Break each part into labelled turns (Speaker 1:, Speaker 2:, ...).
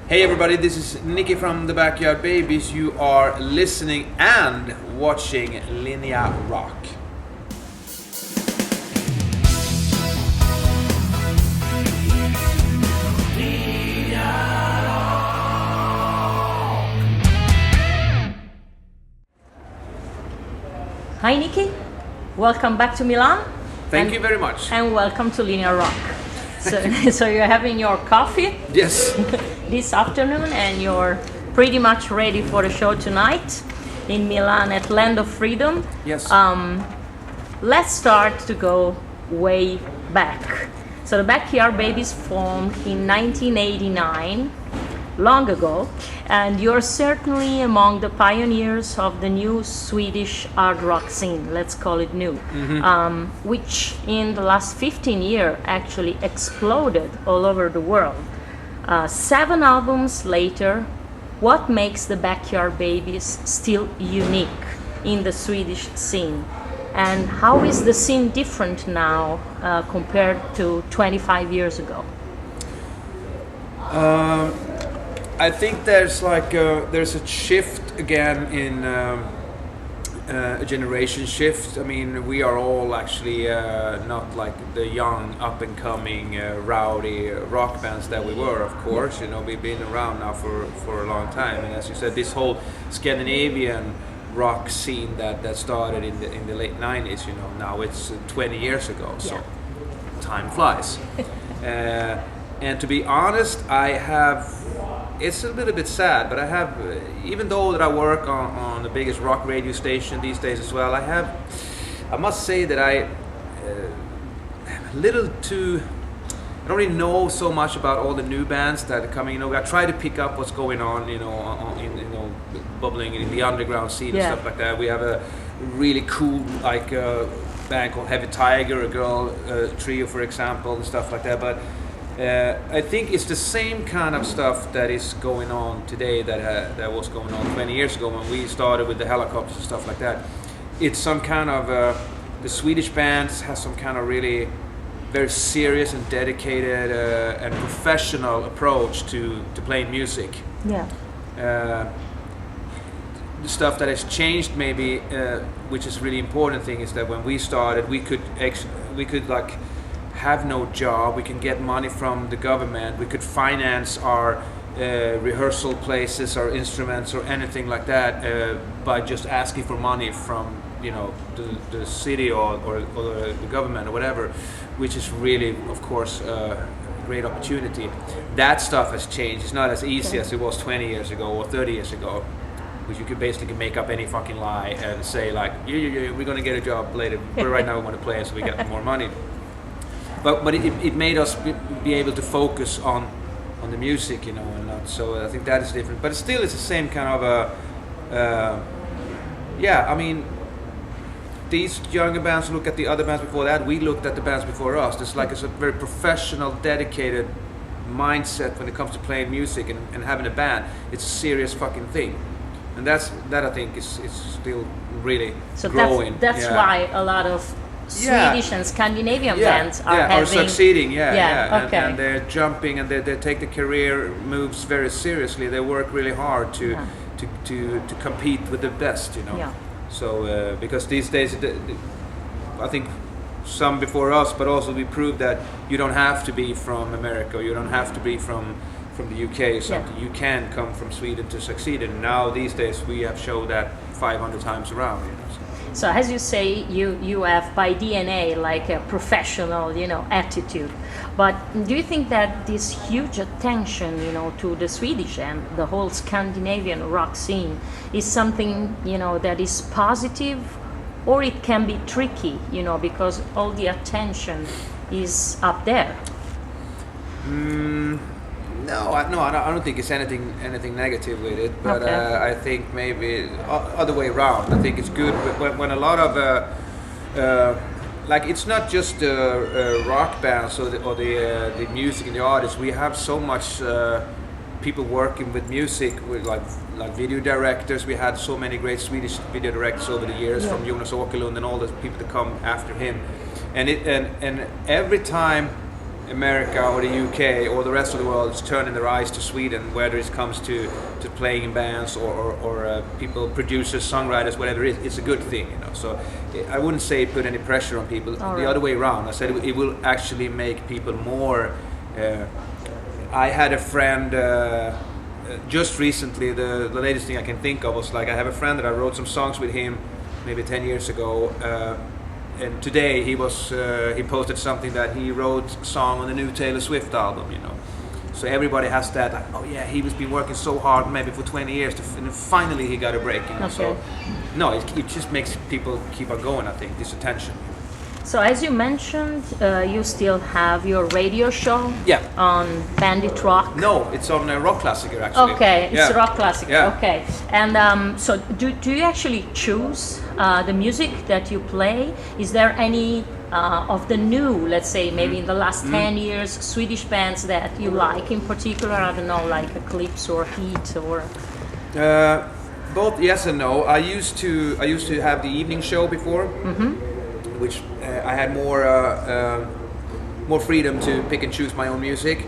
Speaker 1: Hey everybody, this is Nicke from the Backyard Babies. You are listening and watching LINEA ROCK.
Speaker 2: Hi Nicke, welcome back to Milan.
Speaker 1: Thank you very much.
Speaker 2: And welcome to LINEA ROCK. So you're having your coffee
Speaker 1: Yes.
Speaker 2: this afternoon and you're pretty much ready for the show tonight in Milan at Land of Freedom.
Speaker 1: Yes.
Speaker 2: Let's start to go way back. So the Backyard Babies formed in 1989, long ago, and you're certainly among the pioneers of the new Swedish hard rock scene, let's call it new, which in the last 15 years actually exploded all over the world. 7 albums later, what makes the Backyard Babies still unique in the Swedish scene? And how is the scene different now compared to 25 years ago?
Speaker 1: I think there's there's a shift again in a generation shift. I mean, we are all actually not like the young, up and coming, rowdy rock bands that we were. Of course, you know, we've been around now for a long time. And as you said, this whole Scandinavian rock scene that started in the late 90s. You know, now it's 20 years ago. So time flies. And to be honest, it's a little bit sad, but I have, even though that I work on the biggest rock radio station these days as well, I must say that I don't really know so much about all the new bands that are coming. You know, I try to pick up what's going on, bubbling in the underground scene and stuff like that. We have a really cool band called Heavy Tiger, a girl trio, for example, and stuff like that. But I think it's the same kind of stuff that is going on today that was going on 20 years ago when we started with the Helicopters and stuff like that. It's some kind of the Swedish bands has some kind of really very serious and dedicated and professional approach to playing music. Yeah. The stuff that has changed maybe, which is really important thing, is that when we started, we could have no job, we can get money from the government, we could finance our rehearsal places, our instruments, or anything like that by just asking for money from the city or the government or whatever, which is really, of course, a great opportunity. That stuff has changed. It's not as easy as it was 20 years ago or 30 years ago, which you could basically make up any fucking lie and say like, yeah, we're gonna get a job later, but right now we want to play so we get more money. But it made us be able to focus on the music, and not. So I think that is different. But still, it's the same kind of I mean, these younger bands look at the other bands before that. We looked at the bands before us. It's a very professional, dedicated mindset when it comes to playing music and having a band. It's a serious fucking thing, and that I think is still really growing.
Speaker 2: That's why a lot of Swedish and Scandinavian bands are
Speaker 1: succeeding.
Speaker 2: Okay.
Speaker 1: And they're jumping and they take the career moves very seriously. They work really hard to compete with the best, So because these days, I think some before us, but also we proved that you don't have to be from America, you don't have to be from the UK or something. You can come from Sweden to succeed, and now these days we have shown that 500 times around.
Speaker 2: So as you say, you have by DNA like a professional, attitude. But do you think that this huge attention, to the Swedish and the whole Scandinavian rock scene is something, that is positive, or it can be tricky, because all the attention is up there?
Speaker 1: No, I don't think it's anything negative with it, but I think maybe other way around. I think it's good when a lot of it's not just rock bands or the music and the artists. We have so much people working with music, with like video directors. We had so many great Swedish video directors over the years, from Jonas Åkerlund and all the people that come after him, and every time America or the UK or the rest of the world is turning their eyes to Sweden, whether it comes to playing in bands or people, producers, songwriters, whatever it is, it's a good thing, you know. So I wouldn't say put any pressure on people. The other way around, I said it will actually make people more. I had a friend just recently. The latest thing I can think of was like I have a friend that I wrote some songs with him maybe 10 years ago. And today he posted something that he wrote a song on the new Taylor Swift album, you know. So everybody has that, like, oh yeah, he was been working so hard maybe for 20 years and finally he got a break, you know.
Speaker 2: Okay.
Speaker 1: So no, it just makes people keep on going, I think, this attention.
Speaker 2: So as you mentioned, you still have your radio show on Bandit Rock.
Speaker 1: No, it's on Rock Classicer actually.
Speaker 2: Okay, it's Rock Classicer.
Speaker 1: Yeah.
Speaker 2: Okay, and so do you actually choose the music that you play? Is there any of the new, let's say maybe in the last 10 years, Swedish bands that you like in particular? I don't know, like Eclipse or Heat or.
Speaker 1: Both yes and no. I used to have the evening show before. Which I had more freedom to pick and choose my own music.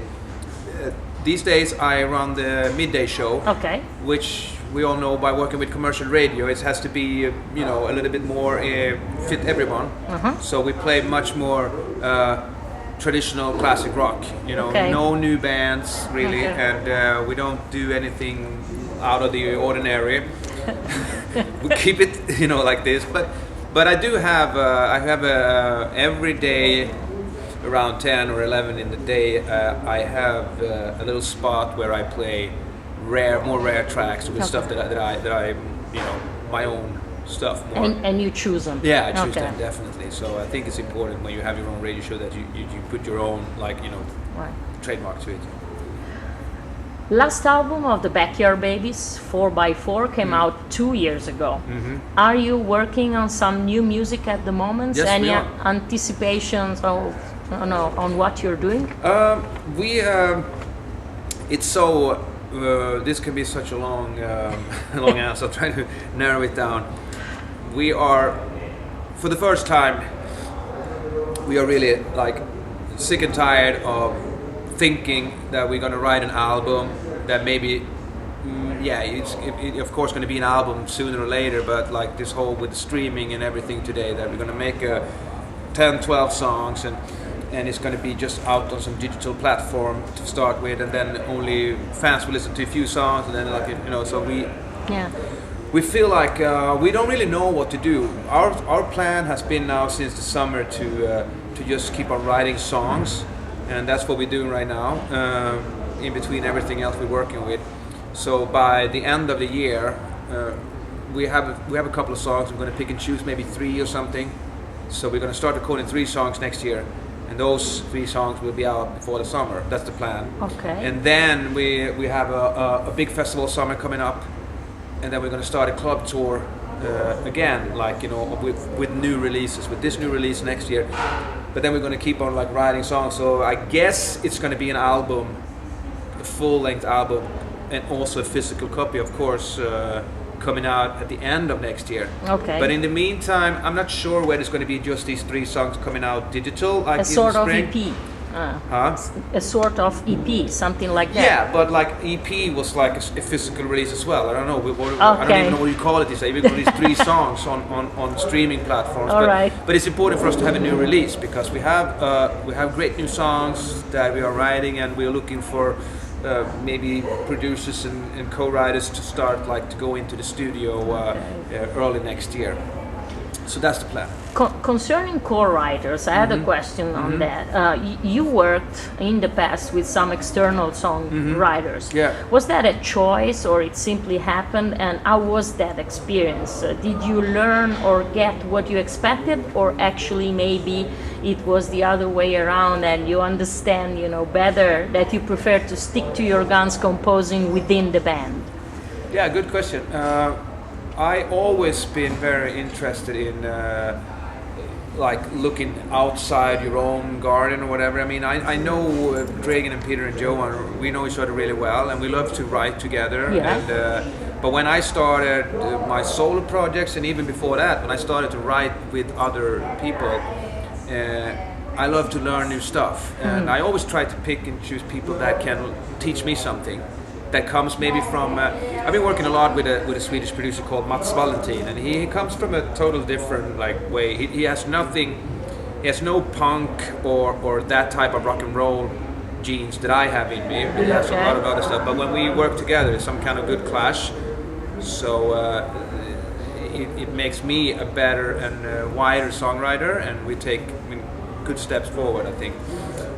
Speaker 1: These days I run the midday show, which we all know by working with commercial radio, it has to be you know, a little bit more fit everyone. So we play much more traditional classic rock, you know, no new bands really, and we don't do anything out of the ordinary. We keep it, you know, like this, but I do have every day around 10 or 11 in the day I have a little spot where I play more rare tracks with stuff that I you know, my own stuff more.
Speaker 2: And you choose them.
Speaker 1: Yeah, I choose them definitely. So I think it's important when you have your own radio show that you put your own, like, you know, trademark to it.
Speaker 2: Last album of the Backyard Babies, 4x4, came out 2 years ago. Are you working on some new music at the moment?
Speaker 1: Yes,
Speaker 2: any
Speaker 1: we are.
Speaker 2: anticipations on what you're doing?
Speaker 1: It's so this can be such a long long answer. I'll try to narrow it down. We are, for the first time, we are really like sick and tired of thinking that we're gonna write an album that maybe it's of course gonna be an album sooner or later, but like this whole with the streaming and everything today, that we're gonna make 10-12 songs and it's gonna be just out on some digital platform to start with, and then only fans will listen to a few songs, and then, like, you know, so we feel like we don't really know what to do. Our plan has been now since the summer to just keep on writing songs. And that's what we're doing right now, in between everything else we're working with. So by the end of the year, we have a couple of songs. We're going to pick and choose maybe 3 or something. So we're going to start recording 3 songs next year, and those 3 songs will be out before the summer. That's the plan.
Speaker 2: Okay.
Speaker 1: And then we have a big festival summer coming up, and then we're going to start a club tour again, like, you know, with new releases. With this new release next year. But then we're going to keep on like writing songs. So I guess it's going to be an album, a full-length album, and also a physical copy, of course, coming out at the end of next year.
Speaker 2: Okay.
Speaker 1: But in the meantime, I'm not sure whether it's going to be just these 3 songs coming out digital, like
Speaker 2: a sort of
Speaker 1: spring.
Speaker 2: EP. A sort of EP, something like that.
Speaker 1: Yeah, but like EP was like a physical release as well. I don't know. I don't even know what you call it. We've got these 3 songs on streaming platforms. But it's important for us to have a new release, because we have great new songs that we are writing, and we're looking for maybe producers and co-writers to start to go into the studio early next year. So that's the plan.
Speaker 2: Concerning co-writers, I had a question on that. You worked in the past with some external songwriters. Was that a choice, or it simply happened? And how was that experience? Did you learn or get what you expected, or actually maybe it was the other way around and you understand, you know, better that you prefer to stick to your guns composing within the band?
Speaker 1: Yeah, good question. I always been very interested in looking outside your own garden or whatever. I mean, I know Dregen and Peter and Johan, we know each other really well, and we love to write together. And but when I started my solo projects, and even before that, when I started to write with other people, I love to learn new stuff, and I always try to pick and choose people that can teach me something. That comes maybe from. I've been working a lot with a Swedish producer called Mats Valentin, and he comes from a total different way. He has nothing. He has no punk or that type of rock and roll genes that I have in me. He has a lot of other stuff. But when we work together, it's some kind of good clash. So it makes me a better and wider songwriter, and we take good steps forward, I think.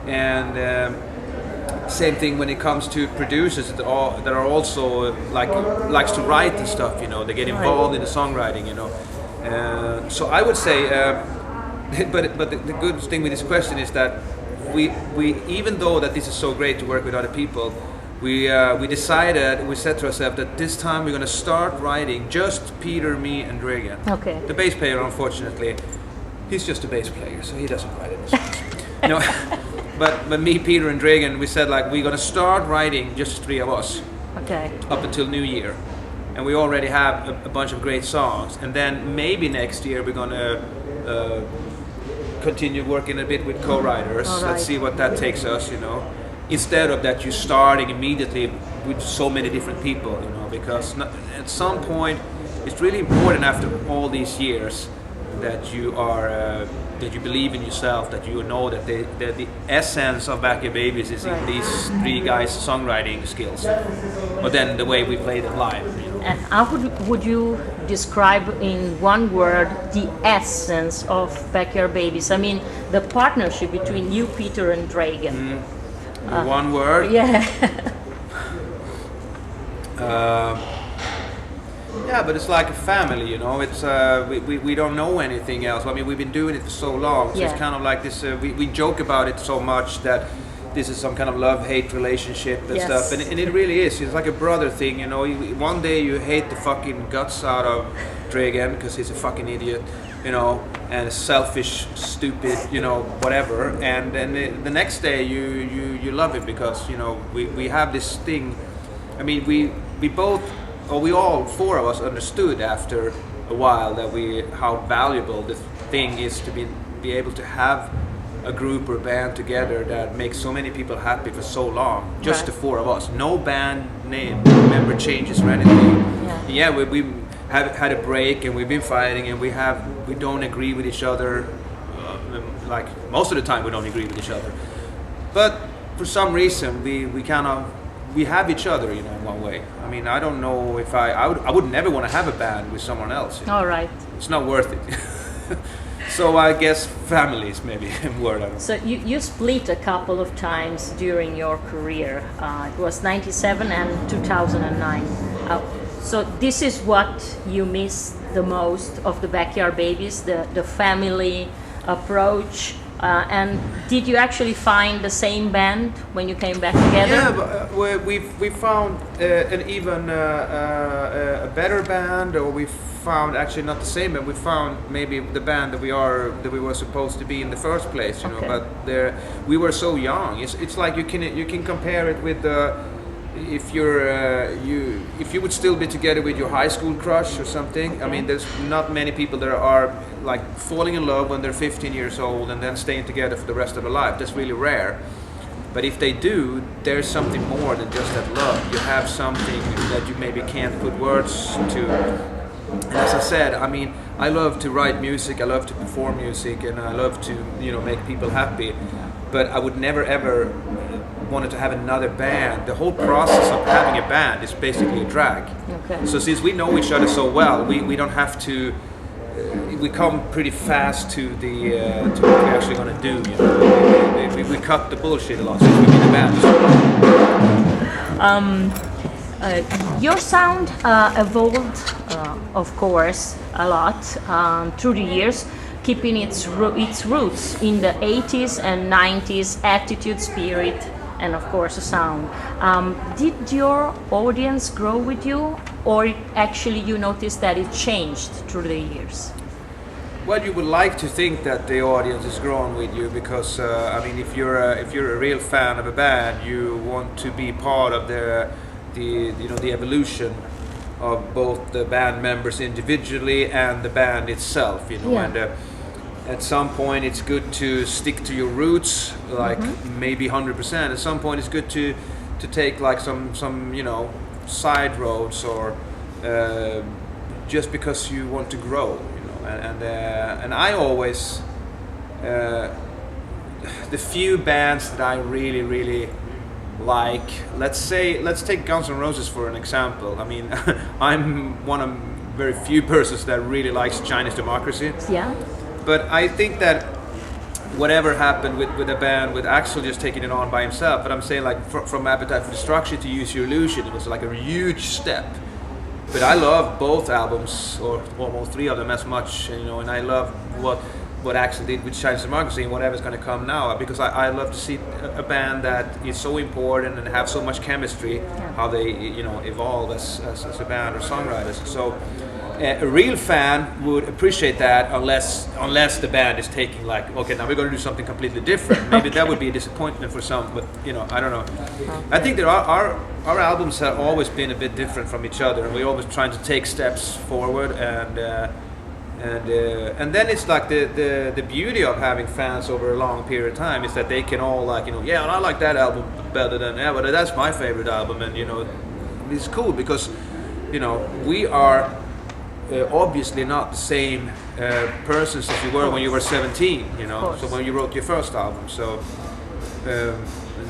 Speaker 1: And same thing when it comes to producers that are also likes to write the stuff. They get involved in the songwriting. So I would say, but the good thing with this question is that we even though that this is so great to work with other people, we said to ourselves that this time we're going to start writing just Peter, me, and Dregen.
Speaker 2: Okay.
Speaker 1: The bass player, unfortunately, he's just a bass player, so he doesn't write any songs. But me, Peter, and Dregen, we said we're going to start writing just 3 of us.
Speaker 2: Okay.
Speaker 1: Up until New Year, and we already have a bunch of great songs. And then maybe next year we're going to continue working a bit with co-writers.
Speaker 2: Right.
Speaker 1: Let's see what that takes us. Instead of that, you starting immediately with so many different people. Because at some point it's really important after all these years that you are. That you believe in yourself, that you know that the essence of Back Your Babies is in these 3 guys' songwriting skills, but then the way we played it live.
Speaker 2: And how would you describe in one word the essence of Back Your Babies? I mean, the partnership between you, Peter, and Dregen.
Speaker 1: One word?
Speaker 2: Yeah.
Speaker 1: Yeah, but it's like a family, It's we don't know anything else. I mean, we've been doing it for so long, so it's kind of like this. We joke about it so much that this is some kind of love-hate relationship and stuff, and it really is. It's like a brother thing, One day you hate the fucking guts out of Dregen because he's a fucking idiot, and selfish, stupid, whatever. And then the next day you love him because we have this thing. I mean, we both. Or we all 4 of us understood after a while that how valuable the thing is to be able to have a group or band together that makes so many people happy for so long. Just the 4 of us, no band name member changes or anything. Yeah, we have had a break and we've been fighting and we don't agree with each other. Like most of the time we don't agree with each other, but for some reason we have each other, in one way. I mean, I don't know if I would never want to have a band with someone else.
Speaker 2: All right.
Speaker 1: It's not worth it. So I guess family is maybe a word. I don't know.
Speaker 2: So you split a couple of times during your career. It was 97 and 2009. So this is what you miss the most of the Backyard Babies, the family approach. And did you actually find the same band when you came back together?
Speaker 1: Yeah, but we found a better band, or we found actually not the same band. We found maybe the band that we were supposed to be in the first place, But we were so young. It's like you can compare it with if you would still be together with your high school crush or something. Okay. I mean, there's not many people that are like falling in love when they're 15 years old and then staying together for the rest of their life. That's really rare. But if they do, there's something more than just that love. You have something that you maybe can't put words to. And as I said, I mean, I love to write music, I love to perform music, and I love to make people happy. But I would never ever wanted to have another band. The whole process of having a band is basically a drag. Okay. So since we know each other so well, we don't have to. We come pretty fast to what we're actually going to do. We cut the bullshit a lot since we've been in a band.
Speaker 2: Your sound evolved, of course, a lot through the years, keeping its roots in the 80s and 90s attitude, spirit, and of course a sound. Did your audience grow with you, or actually you noticed that it changed through the years?
Speaker 1: Well, you would like to think that the audience is growing with you because I mean, if you're a real fan of a band, you want to be part of the evolution of both the band members individually and the band itself. At some point, it's good to stick to your roots, like maybe 100%. At some point, it's good to take like some side roads, or just because you want to grow, and I always the few bands that I really like, let's take Guns N' Roses for an example. I mean, I'm one of very few persons that really likes Chinese Democracy.
Speaker 2: Yeah.
Speaker 1: But I think that whatever happened with the band, with Axl just taking it on by himself, but I'm saying like from Appetite for Destruction to Use Your Illusion, it was like a huge step. But I love both albums, or almost three of them, as much, and I love what Axl did with Chinese Democracy and whatever's going to come now, because I love to see a band that is so important and have so much chemistry, how they evolve as a band or songwriters. So a real fan would appreciate that, unless the band is taking like, okay, now we're going to do something completely different. Maybe that would be a disappointment for some, but I don't know. I think there our albums have always been a bit different from each other, and we're always trying to take steps forward, and then it's like the beauty of having fans over a long period of time is that they can all like, I like that album better than but that's my favorite album, and it's cool because we are obviously not the same persons as you were when you were 17, so when you wrote your first album. So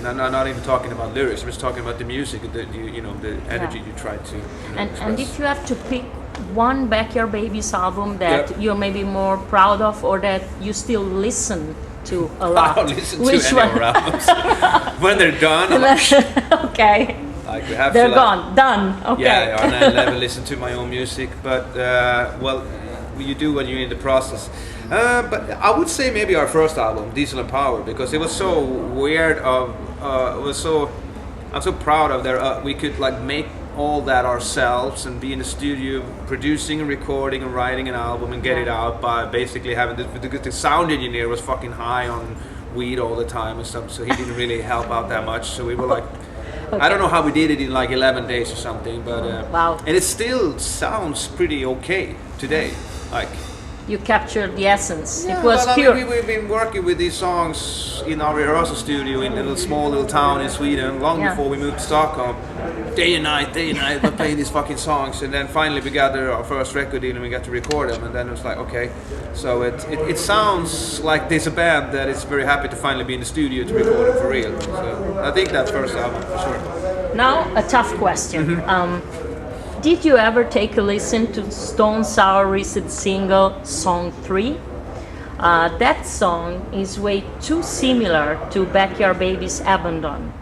Speaker 1: I'm not even talking about lyrics, I'm just talking about the music, the energy you try to
Speaker 2: and if you have to pick one Backyard Babies album that you're maybe more proud of, or that you still listen to a lot,
Speaker 1: I don't listen to any of our albums. When they're done, I'm like,
Speaker 2: okay,
Speaker 1: like we have
Speaker 2: they're
Speaker 1: to,
Speaker 2: gone, done. Okay.
Speaker 1: Yeah, and I never listen to my own music, but you do when you're in the process. But I would say maybe our first album, Diesel and Power, because it was so weird. I'm so proud of that. We could like make all that ourselves and be in the studio producing and recording and writing an album and get it out by basically having because the sound engineer was fucking high on weed all the time and stuff, so he didn't really help out that much. So we were like, I don't know how we did it in like 11 days or something, but
Speaker 2: wow.
Speaker 1: And it still sounds pretty okay today. Like,
Speaker 2: you captured the essence.
Speaker 1: Yeah,
Speaker 2: it was pure.
Speaker 1: We've been working with these songs in our rehearsal studio in a small little town in Sweden long before we moved to Stockholm. Day and night, we're playing these fucking songs, and then finally we got our first record deal and we got to record them, and then it was like, okay, so it sounds like there's a band that is very happy to finally be in the studio to record it for real. So I think that first album for sure.
Speaker 2: Now a tough question. Did you ever take a listen to Stone Sour recent single, Song 3? That song is way too similar to Backyard Babies' Abandon,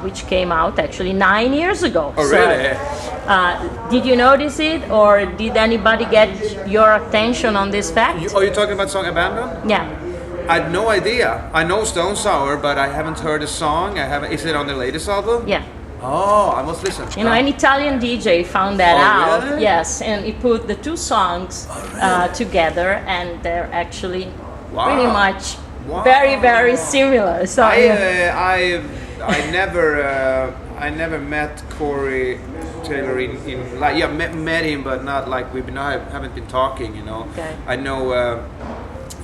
Speaker 2: which came out actually 9 years ago.
Speaker 1: Oh, really?
Speaker 2: Did you notice it, or did anybody get your attention on this fact?
Speaker 1: Are you talking about song Abandon?
Speaker 2: Yeah.
Speaker 1: I had no idea. I know Stone Sour, but I haven't heard the song. Is it on the latest album?
Speaker 2: Yeah.
Speaker 1: Oh, I must listen.
Speaker 2: An Italian DJ found that out.
Speaker 1: Really?
Speaker 2: Yes, and he put the two songs together, and they're actually pretty much very similar. So
Speaker 1: I never met Corey Taylor in like met him, but not like haven't been talking.
Speaker 2: Okay.
Speaker 1: I know.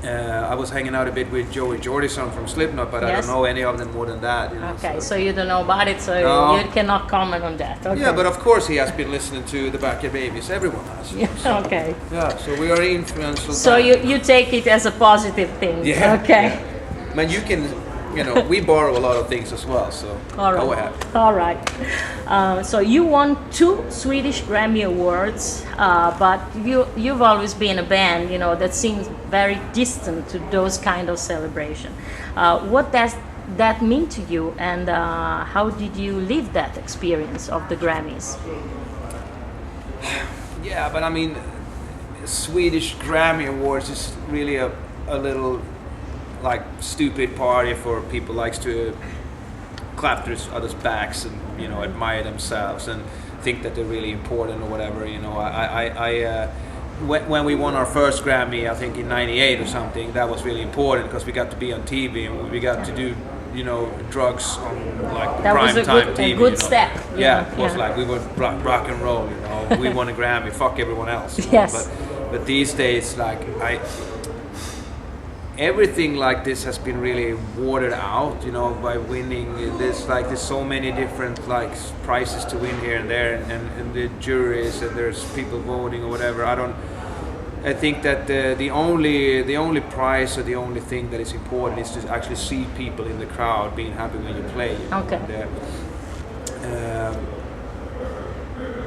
Speaker 1: I was hanging out a bit with Joey Jordison from Slipknot, but I don't know any of them more than that.
Speaker 2: Okay, so you don't know about it, so you cannot comment on that. Okay.
Speaker 1: Yeah, but of course he has been listening to the Backyard Babies. Everyone has.
Speaker 2: Yeah, okay.
Speaker 1: Yeah, so we are influential.
Speaker 2: So you take it as a positive thing.
Speaker 1: Yeah.
Speaker 2: Okay.
Speaker 1: Yeah. Man, you can. We borrow a lot of things as well, so go ahead.
Speaker 2: All right. So you won 2 Swedish Grammy Awards, but you've always been a band, that seems very distant to those kind of celebration. What does that mean to you, and how did you live that experience of the Grammys?
Speaker 1: Yeah, but I mean, Swedish Grammy Awards is really a little like stupid party for people likes to clap to others' backs and admire themselves and think that they're really important or whatever. When we won our first Grammy, I think in '98 or something, that was really important because we got to be on TV and we got to do drugs on like
Speaker 2: that
Speaker 1: prime
Speaker 2: was
Speaker 1: time TV.
Speaker 2: A good step.
Speaker 1: Yeah, it was like we were rock and roll. We won a Grammy. Fuck everyone else.
Speaker 2: Yes.
Speaker 1: But these days, like everything like this has been really watered out, you know, by winning. There's so many different like prizes to win here and there, and the juries, and there's people voting or whatever. I think that the only prize or the only thing that is important is to actually see people in the crowd being happy when you play.
Speaker 2: Okay.
Speaker 1: And,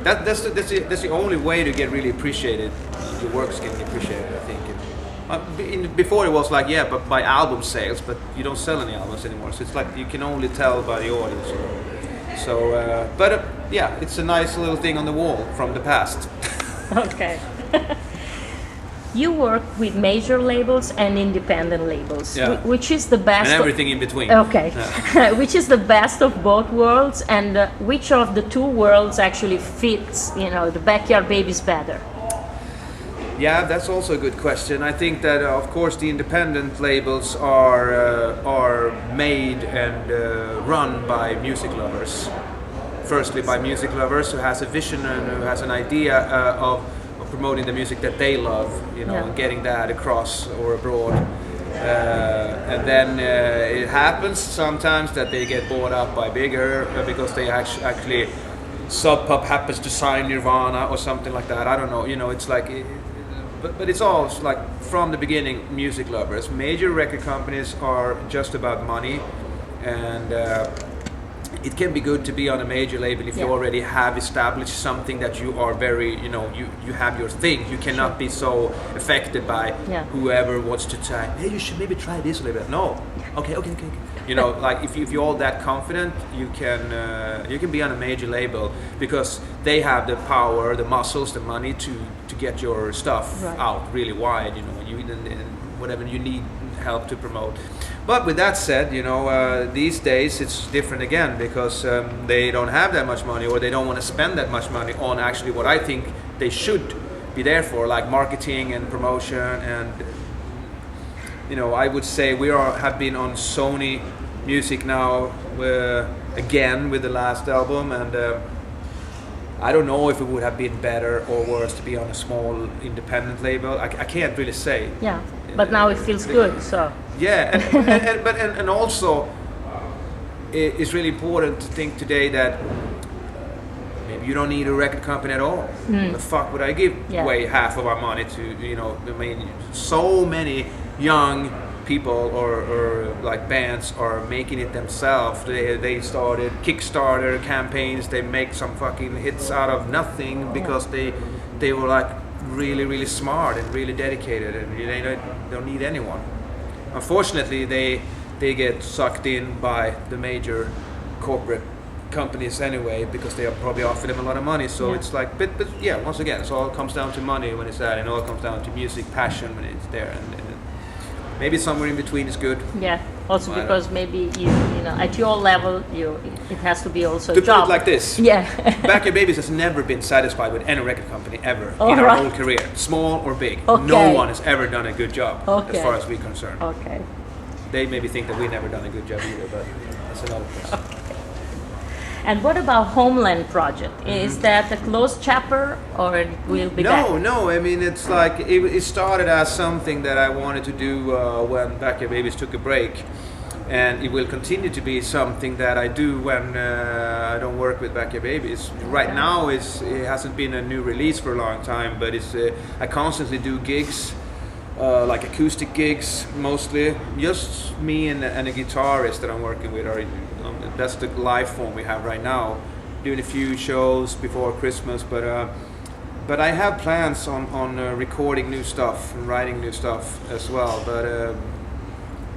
Speaker 1: that's the only way to get really appreciated. Your work's getting appreciated, I think. Before it was like, yeah, but by album sales, but you don't sell any albums anymore, so it's like you can only tell by the audience. So, yeah, it's a nice little thing on the wall from the past.
Speaker 2: Okay. You work with major labels and independent labels, which is the best.
Speaker 1: And everything in between.
Speaker 2: Okay. Yeah. Which is the best of both worlds, and which of the two worlds actually fits, you know, the Backyard Babies better?
Speaker 1: Yeah, that's also a good question. I think that, of course, the independent labels are made and run by music lovers. Firstly, by music lovers who has a vision and who has an idea of promoting the music that they love, you know, and getting that across or abroad. And then it happens sometimes that they get bought up by bigger because they actually Sub Pop happens to sign Nirvana or something like that. I don't know. You know, it's like. But it's all like from the beginning music lovers. Major record companies are just about money, and it can be good to be on a major label if you already have established something that you are very, you know, you have your thing. You cannot be so affected by whoever wants to say, hey, you should maybe try this a little bit. No, okay. You know, like if you're all that confident, you can be on a major label because they have the power, the muscles, the money to get your stuff out really wide. You know, whatever you need help to promote. But with that said, you know, these days it's different again because they don't have that much money, or they don't want to spend that much money on actually what I think they should be there for, like marketing and promotion. And you know, I would say we have been on Sony Music now again with the last album, and I don't know if it would have been better or worse to be on a small independent label. I can't really say.
Speaker 2: Yeah, but now it feels good. So.
Speaker 1: Yeah, and also it's really important to think today that maybe you don't need a record company at all. What the fuck would I give away half of our money to? You know, I mean, so many young people or like bands are making it themselves. They started Kickstarter campaigns. They make some fucking hits out of nothing because they were like really smart and really dedicated, and they don't need anyone. Unfortunately, they get sucked in by the major corporate companies anyway because they are probably offering them a lot of money. So it's like, but yeah, once again, it all comes down to money when it's that, and it all comes down to music passion when it's there, and maybe somewhere in between is good. Yeah,
Speaker 2: also because maybe you know at your level it has to be also
Speaker 1: to
Speaker 2: a job.
Speaker 1: Put it like this.
Speaker 2: Yeah.
Speaker 1: Backyard Babies has never been satisfied with any record company ever in our whole career, small or big.
Speaker 2: Okay.
Speaker 1: No one has ever done a good job as far as we're concerned.
Speaker 2: Okay.
Speaker 1: They maybe think that we've never done a good job either, but that's another question.
Speaker 2: Okay. And what about Homeland project? Is that a closed chapter or it will be back?
Speaker 1: No. I mean, it's like it started as something that I wanted to do when Backyard Babies took a break, and it will continue to be something that I do when I don't work with Backyard Babies. Right now, it hasn't been a new release for a long time, but I constantly do gigs. Like acoustic gigs mostly, just me and a guitarist that I'm working with. That's the live form we have right now. Doing a few shows before Christmas, but I have plans on recording new stuff and writing new stuff as well. But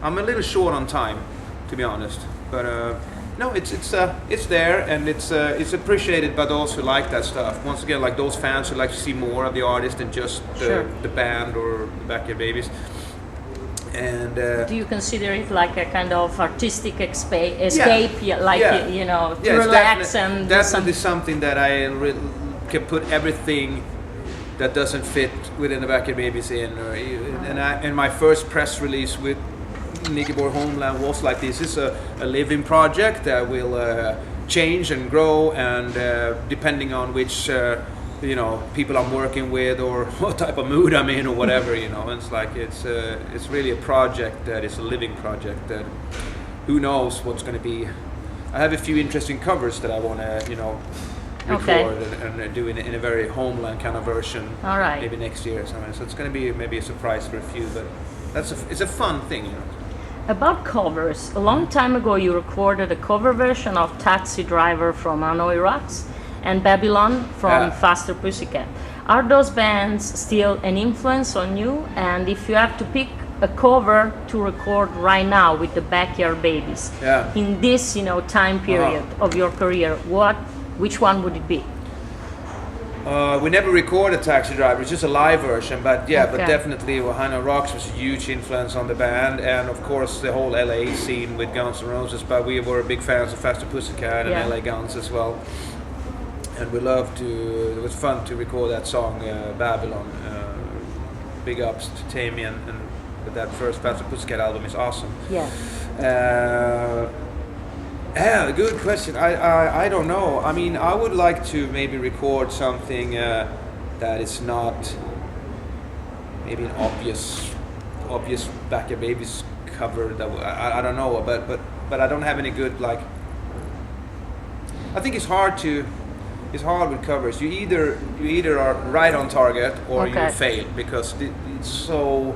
Speaker 1: I'm a little short on time, to be honest. But no, it's there, and it's appreciated, but also like that stuff. Once again, like those fans who like to see more of the artist than just the band or the Backyard Babies. And
Speaker 2: do you consider it like a kind of artistic escape, you know, to relax and
Speaker 1: definitely something that I can put everything that doesn't fit within the Backyard Babies in, and my first press release with Nicke Borg Homeland was like this. It's a living project that will change and grow, and depending on which you know, people I'm working with or what type of mood I'm in or whatever, you know. It's like it's really a project that is a living project that who knows what's going to be. I have a few interesting covers that I want to, you know, record and do in a very Homeland kind of version.
Speaker 2: All right.
Speaker 1: Maybe next year or something. So it's going to be maybe a surprise for a few, but it's a fun thing, you know.
Speaker 2: About covers, a long time ago you recorded a cover version of Taxi Driver from Hanoi Rocks and Babylon from Faster Pussycat. Are those bands still an influence on you? And if you have to pick a cover to record right now with the Backyard Babies in this, you know, time period of your career, which one would it be?
Speaker 1: We never recorded Taxi Driver, it's just a live version, but but definitely Hanoi Rocks was a huge influence on the band, and of course the whole LA scene with Guns N' Roses, but we were big fans of Faster Pussycat and LA Guns as well. And we loved it was fun to record that song, Babylon. Big ups to Tammy and that first Faster Pussycat album is awesome. Good question. I don't know. I mean, I would like to maybe record something that is not maybe an obvious Backyard Babies cover. That I don't know, but I don't have any good like. I think it's hard with covers. You either are right on target or you fail because it's so.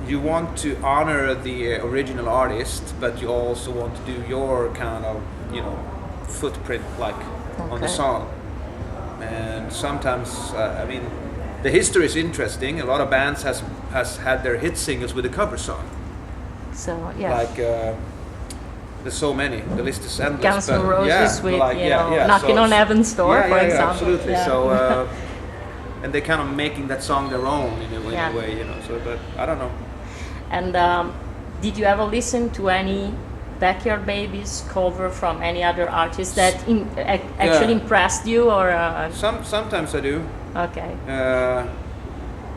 Speaker 1: You want to honor the original artist, but you also want to do your kind of, you know, footprint like on the song. And sometimes, I mean, the history is interesting. A lot of bands has had their hit singles with a cover song.
Speaker 2: So
Speaker 1: like there's so many. The list is endless.
Speaker 2: Guns N' Roses with Knocking on Heaven's Door, for example.
Speaker 1: Absolutely. So and they're kind of making that song their own in a way, you know. So, but I don't know.
Speaker 2: And did you ever listen to any Backyard Babies cover from any other artist that actually impressed you, or?
Speaker 1: Sometimes I do.
Speaker 2: Okay.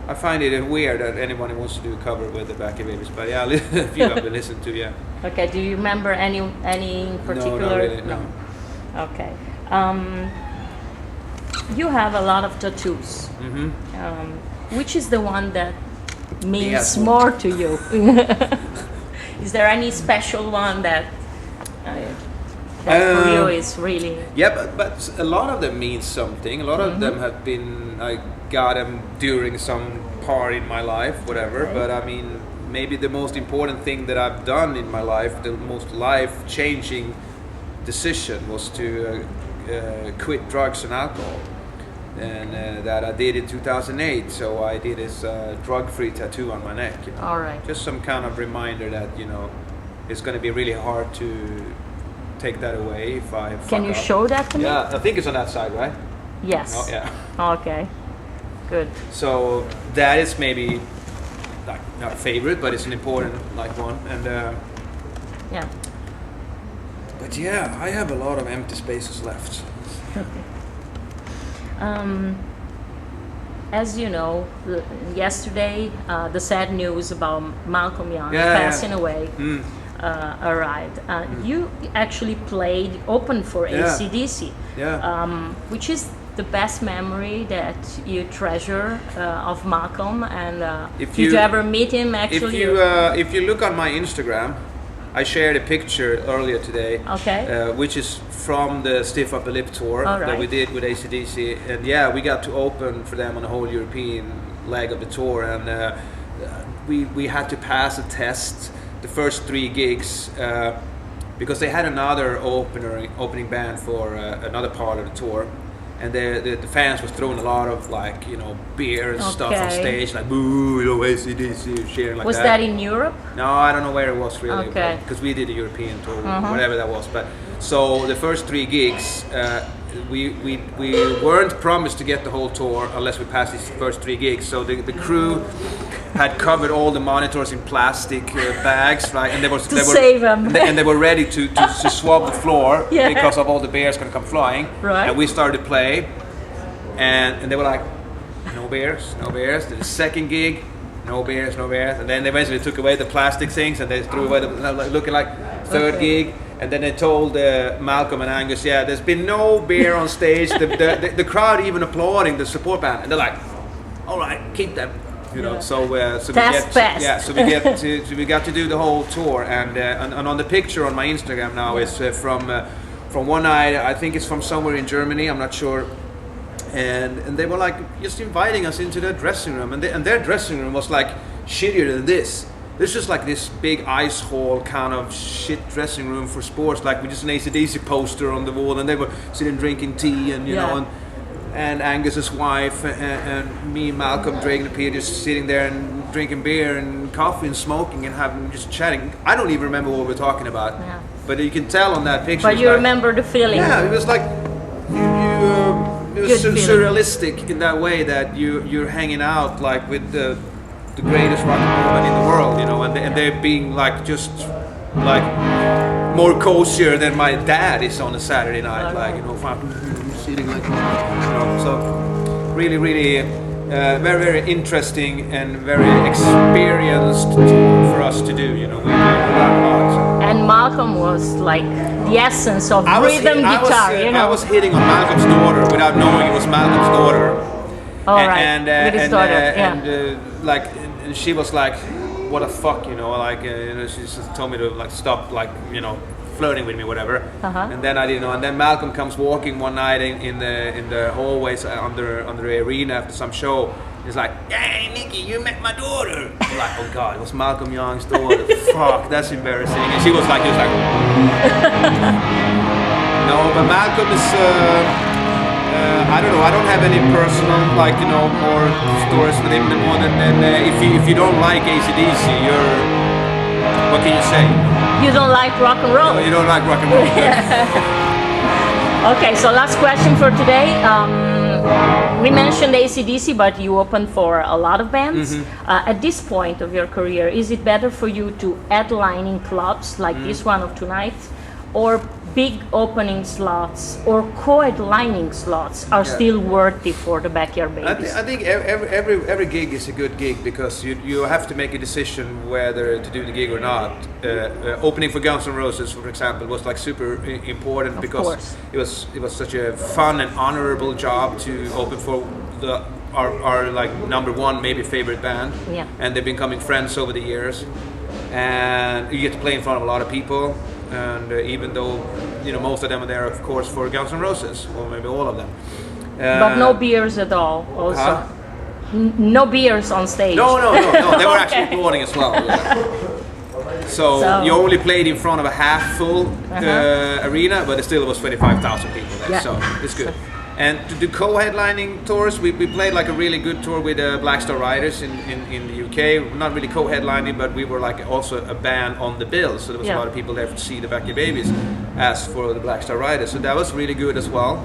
Speaker 1: I find it weird that anyone wants to do a cover with the Backyard Babies, but a few I've been listening to.
Speaker 2: Okay. Do you remember any in particular?
Speaker 1: No, not really. No.
Speaker 2: Okay. You have a lot of tattoos.
Speaker 1: Mm-hmm.
Speaker 2: Which is the one that means more to you? Is there any special one that for you is really?
Speaker 1: Yeah, but a lot of them mean something. A lot of them have been, I got them during some part in my life, whatever. But I mean, maybe the most important thing that I've done in my life, the most life-changing decision was to quit drugs and alcohol. And that I did in 2008. So I did this drug-free tattoo on my neck. You know?
Speaker 2: All right.
Speaker 1: Just some kind of reminder that, you know, it's going to be really hard to take that away if I fuck
Speaker 2: Can you
Speaker 1: up.
Speaker 2: show that to me?
Speaker 1: Yeah, I think it's on that side, right?
Speaker 2: Yes.
Speaker 1: Oh, yeah.
Speaker 2: Okay. Good.
Speaker 1: So that is maybe like not a favorite, but it's an important like one. And
Speaker 2: yeah.
Speaker 1: But yeah, I have a lot of empty spaces left.
Speaker 2: As you know, yesterday the sad news about Malcolm Young passing away arrived. You actually opened for AC/DC, which is the best memory that you treasure of Malcolm. And did you ever meet him actually?
Speaker 1: If you look on my Instagram, I shared a picture earlier today, which is from the Stiff Upper Lip tour that we did with AC/DC, and we got to open for them on the whole European leg of the tour, and we had to pass a test the first 3 gigs because they had another opening band for another part of the tour. And the fans was throwing a lot of like, you know, beer and stuff on stage, like boo, you know, AC/DC, sharing like that.
Speaker 2: Was that in Europe?
Speaker 1: No, I don't know where it was really, because we did a European tour, whatever that was. But so the first 3 gigs, we weren't promised to get the whole tour unless we passed these first 3 gigs. So the crew had covered all the monitors in plastic bags, right? And
Speaker 2: save them.
Speaker 1: And they were ready to swab the floor because of all the bears gonna come flying.
Speaker 2: Right.
Speaker 1: And we started to play, and they were like, no bears, no bears. The second gig, no bears, no bears. And then they eventually took away the plastic things and they threw away looking like third gig. And then they told Malcolm and Angus, yeah, there's been no beer on stage. The crowd even applauding the support band, and they're like, all right, keep them. You know, so we got to do the whole tour, and on the picture on my Instagram now is from one night. I think it's from somewhere in Germany. I'm not sure. And they were like just inviting us into their dressing room, and their dressing room was like shittier than this. There's just like this big ice hall kind of shit dressing room for sports, like with just an AC/DC poster on the wall, and they were sitting drinking tea, and you know, and Angus's wife and me, Malcolm, Dregen, and Peter just sitting there and drinking beer and coffee and smoking and having just chatting. I don't even remember what we're talking about, but you can tell on that picture.
Speaker 2: But you remember the feeling.
Speaker 1: Yeah, it was like it was surrealistic in that way that you're hanging out like with the greatest rock and roll band in the world, you know, and they're being like just like more kosher than my dad is on a Saturday night, like, you know, sitting like, you know, so really very interesting and very experienced tour for us to do, you know. We learned a lot.
Speaker 2: And Malcolm was like the essence of rhythm guitar, you know.
Speaker 1: I was hitting on Malcolm's daughter without knowing it was Malcolm's daughter.
Speaker 2: With his daughter,
Speaker 1: like, and she was like, what the fuck, you know, like, you know, she just told me to like stop, like, you know, flirting with me, whatever. And then I didn't know. And then Malcolm comes walking one night in the hallways under the arena after some show. He's like, "Hey, Nicke, you met my daughter." I'm like, oh God, it was Malcolm Young's daughter. Fuck, that's embarrassing. And she was like, no, but Malcolm is. I don't know. I don't have any personal, like, you know, more stories with him more than if you don't like AC/DC, you're. What can you say?
Speaker 2: You don't like rock and roll.
Speaker 1: No, you don't like rock and roll.
Speaker 2: Okay, so last question for today. We mentioned AC/DC, but you opened for a lot of bands. At this point of your career, is it better for you to headline in clubs like this one of tonight, or big opening slots or co-headlining slots are still worthy for the Backyard Babies?
Speaker 1: I think every gig is a good gig because you have to make a decision whether to do the gig or not. Opening for Guns N' Roses, for example, was like super important because it was such a fun and honorable job to open for our like number one, maybe favorite band. And they've been becoming friends over the years, and you get to play in front of a lot of people. And even though, you know, most of them are there, of course, for Guns N' Roses, or maybe all of them.
Speaker 2: But no beers at all, also. No beers on stage.
Speaker 1: No. They were actually applauding as well. So you only played in front of a half-full arena, but still it was 25,000 people there. So it's good. And to do co-headlining tours, we played like a really good tour with Black Star Riders in the UK. Not really co-headlining, but we were like also a band on the bill. So there was a lot of people there to see the Backyard Babies as for the Black Star Riders. So that was really good as well.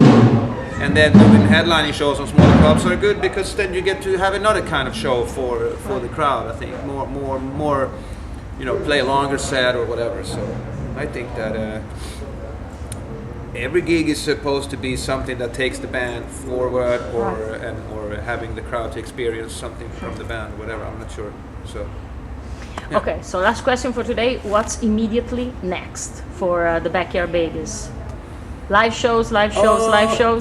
Speaker 1: And then doing headlining shows on smaller clubs are good because then you get to have another kind of show for the crowd. I think more, you know, play a longer set or whatever. So I think that. Every gig is supposed to be something that takes the band forward, or having the crowd to experience something from the band, whatever. I'm not sure. So. Yeah.
Speaker 2: Okay, so last question for today: what's immediately next for the Backyard Babies? Live shows.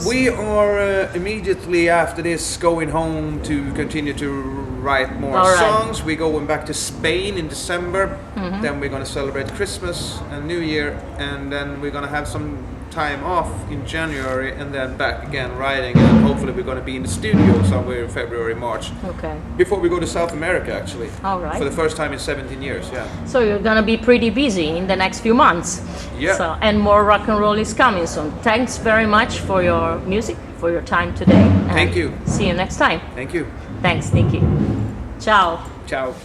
Speaker 1: We are immediately after this going home to continue to write more songs. We're going back to Spain in December. Then we're going to celebrate Christmas and New Year, and then we're going to have some time off in January, and then back again writing, and hopefully we're going to be in the studio somewhere in February, March.
Speaker 2: Okay.
Speaker 1: Before we go to South America, actually.
Speaker 2: All right.
Speaker 1: For the first time in 17 years,
Speaker 2: So you're going to be pretty busy in the next few months.
Speaker 1: Yeah.
Speaker 2: So, and more rock and roll is coming soon. Thanks very much for your music, for your time today.
Speaker 1: Thank you.
Speaker 2: See you next time.
Speaker 1: Thank you.
Speaker 2: Thanks, Nicke. Ciao.
Speaker 1: Ciao.